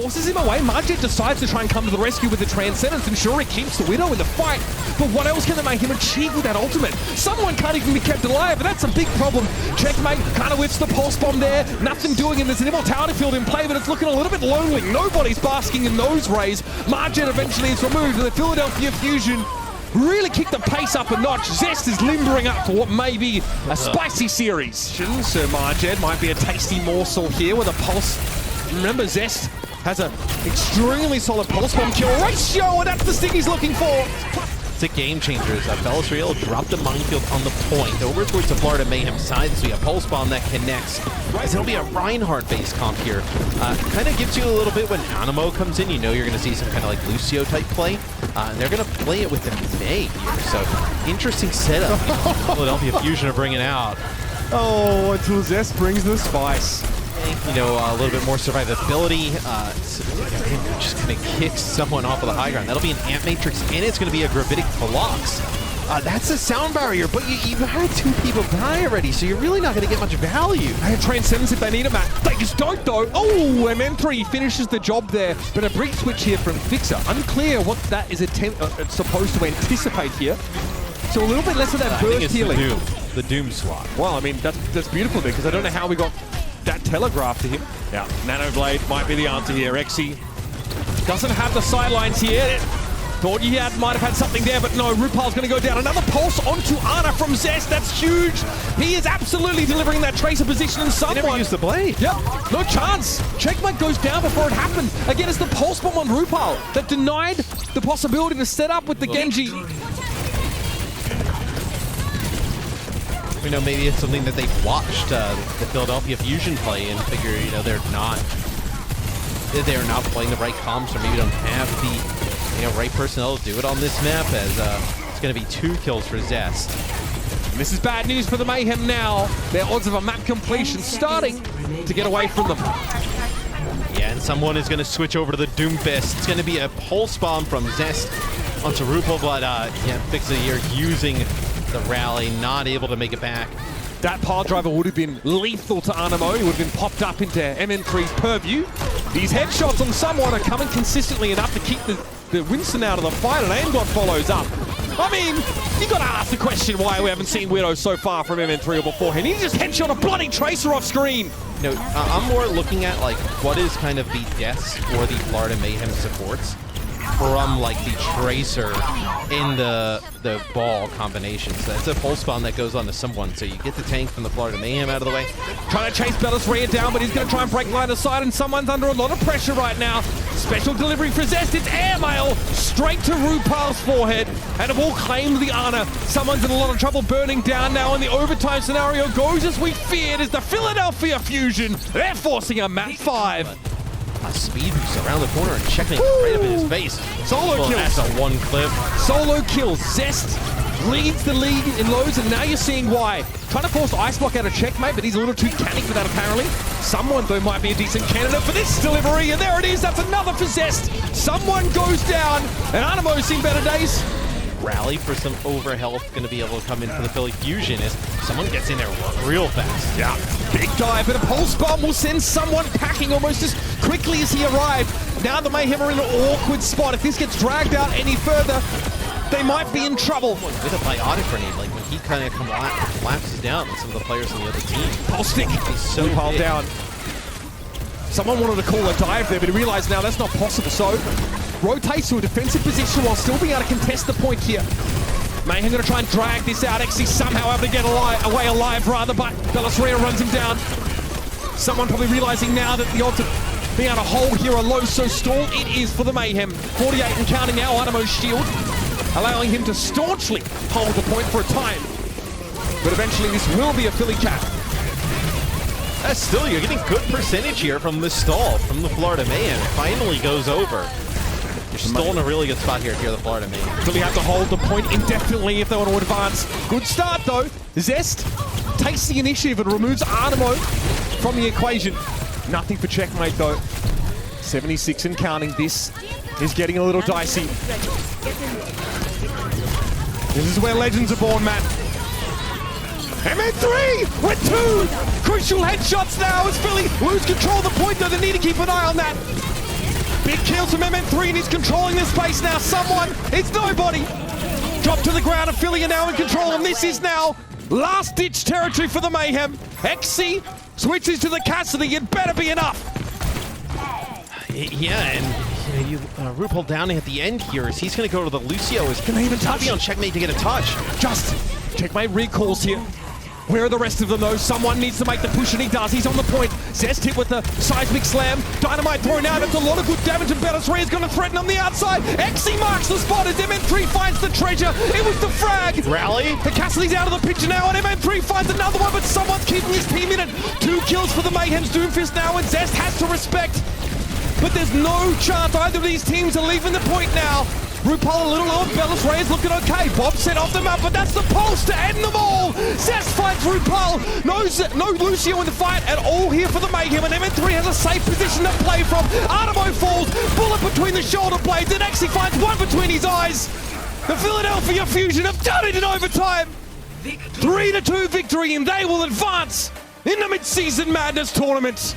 forces him away. Marjet decides to try and come to the rescue with the Transcendence, and sure, he keeps the Widow in the fight. But what else can they make him achieve with that ultimate? Someone can't even be kept alive, and that's a big problem. Checkmate kind of whiffs the pulse bomb there. Nothing doing, and there's an immortality field in play, but it's looking a little bit lonely. Nobody's basking in those rays. Marjet eventually is removed, and the Philadelphia Fusion really kicked the pace up a notch. Zest is limbering up for what may be a spicy series. So Marjet might be a tasty morsel here with a pulse. Remember, Zest has an extremely solid pulse bomb kill ratio, and that's the stick he's looking for. It's a game changer as Fellasriel dropped the minefield on the point over towards the Florida Mayhem side. So we have pulse bomb that connects. As it'll be a Reinhardt-based comp here. Kind of gives you a little bit when Animo comes in. You know you're going to see some kind of like Lucio type play. And they're going to play it with the May here. So interesting setup. Philadelphia Fusion are bringing out. Oh, until Zest brings the spice. You know, a little bit more survivability. Just going to kick someone off of the high ground. That'll be an Ant Matrix, and it's going to be a Gravitic Phlox. That's a sound barrier, but you've had 2 people die already, so you're really not going to get much value. They have Transcendence if they need a Matt. They just don't, though. Oh, and M3 finishes the job there, but a brick switch here from Fixer. Unclear what that is supposed to anticipate here. So a little bit less of that burst healing. The Doom swap. Well, I mean, that's beautiful because I don't know how we got that telegraph to him. Yeah, Nanoblade might be the answer here. Exy doesn't have the sidelines here. Thought he might have had something there, but no, Rupal's going to go down. Another pulse onto Ana from Zest. That's huge. He is absolutely delivering that tracer position in someone. He never used the blade. Yep, no chance. Checkmate goes down before it happened. Again, it's the pulse bomb on Rupal that denied the possibility to set up with the Genji. You know, maybe it's something that they've watched the Philadelphia Fusion play and figure, you know, they're not playing the right comps, or maybe don't have the right personnel to do it on this map, as it's going to be 2 kills for Zest. This is bad news for the Mayhem now. Their odds of a map completion starting to get away from them. Yeah, and someone is going to switch over to the Doomfist. It's going to be a pulse bomb from Zest onto Rupal, but yeah, Fixer here using the rally, not able to make it back. That pile driver would have been lethal to Animo. He would have been popped up into MN3's purview. These headshots on someone are coming consistently enough to keep the Winston out of the fight, and Aimgot follows up. I mean, you got to ask the question why we haven't seen Widow so far from MN3 or beforehand. He just headshot a bloody Tracer off screen. You know, I'm more looking at like what is kind of the deaths for the Florida Mayhem supports from like the Tracer in the ball combination. So that's a pulse bomb that goes on to someone. So you get the tank from the Florida Mayhem out of the way. Trying to chase Bellisraya down, but he's going to try and break line of sight, and someone's under a lot of pressure right now. Special delivery for Zest. It's airmail straight to Rupal's forehead, and have all claimed the honor. Someone's in a lot of trouble, burning down now, and the overtime scenario goes as we feared, as the Philadelphia Fusion, they're forcing a map 5. A speed boost around the corner and Checkmate right up in his face. Solo kills. That's a 1 clip. Solo kills. Zest leads the league in lows, and now you're seeing why. Trying to force Ice Block out of Checkmate, but he's a little too canny for that apparently. Someone, though, might be a decent candidate for this delivery, and there it is. That's another for Zest. Someone goes down, and Animo's seen better days. Rally for some overhealth, going to be able to come in for the Philly Fusion as someone gets in there real fast. Yeah, big dive, but a pulse bomb will send someone packing almost as quickly as he arrived. Now the Mayhem are in an awkward spot. If this gets dragged out any further, they might be in trouble. With a biotic grenade, like when he kind of collapses down with some of the players on the other team. Pulse stick, he's so piled down. Someone wanted to call a dive there, but he realized now that's not possible, so rotates to a defensive position while still being able to contest the point here. Mayhem going to try and drag this out. Actually somehow able to get away alive, rather, but Bellisraya runs him down. Someone probably realizing now that the odds of being able to hold here are low, so stall it is for the Mayhem. 48 and counting now, Animo's shield, allowing him to staunchly hold the point for a time. But eventually this will be a Philly cap. Still, you're getting good percentage here from the stall, from the Florida Mayhem. Finally goes over. You're still in a really good spot here if you're the Florida Mayhem. Philly have to hold the point indefinitely if they want to advance. Good start though. Zest takes the initiative and removes Animo from the equation. Nothing for Checkmate though. 76 and counting. This is getting a little dicey. This is where legends are born, Matt. MN3 with 2 crucial headshots now as Philly lose control of the point though. They need to keep an eye on that. Big kills from MN3 and he's controlling this space now. Someone, it's nobody. Drop to the ground, Ophelia now in control, and this is now last-ditch territory for the Mayhem. XC switches to the Cassidy, it better be enough. Yeah, and RuPaul downing at the end here, as he's going to go to the Lucio. Is Can they even touch? Be on checkmate to get a touch. Just checkmate recalls here. Where are the rest of them though? Someone needs to make the push and he does. He's on the point. Zest hit with the seismic slam. Dynamite thrown out. That's a lot of good damage and Bellatrix is going to threaten on the outside. XE marks the spot as MN3 finds the treasure. It was the frag. Rally. The Cassidy's out of the picture now and MN3 finds another one, but someone's keeping his team in it. 2 kills for the Mayhem's Doomfist now and Zest has to respect. But there's no chance either of these teams are leaving the point now. RuPaul a little low, Bellis Ray is looking okay. Bob set off them up, but that's the pulse to end them all. Zest finds RuPaul. No Lucio in the fight at all here for the Mayhem, and MN3 has a safe position to play from. Artemo falls, bullet between the shoulder blades, and actually finds one between his eyes. The Philadelphia Fusion have done it in overtime. 3-2 victory, and they will advance in the Mid-Season Madness tournament.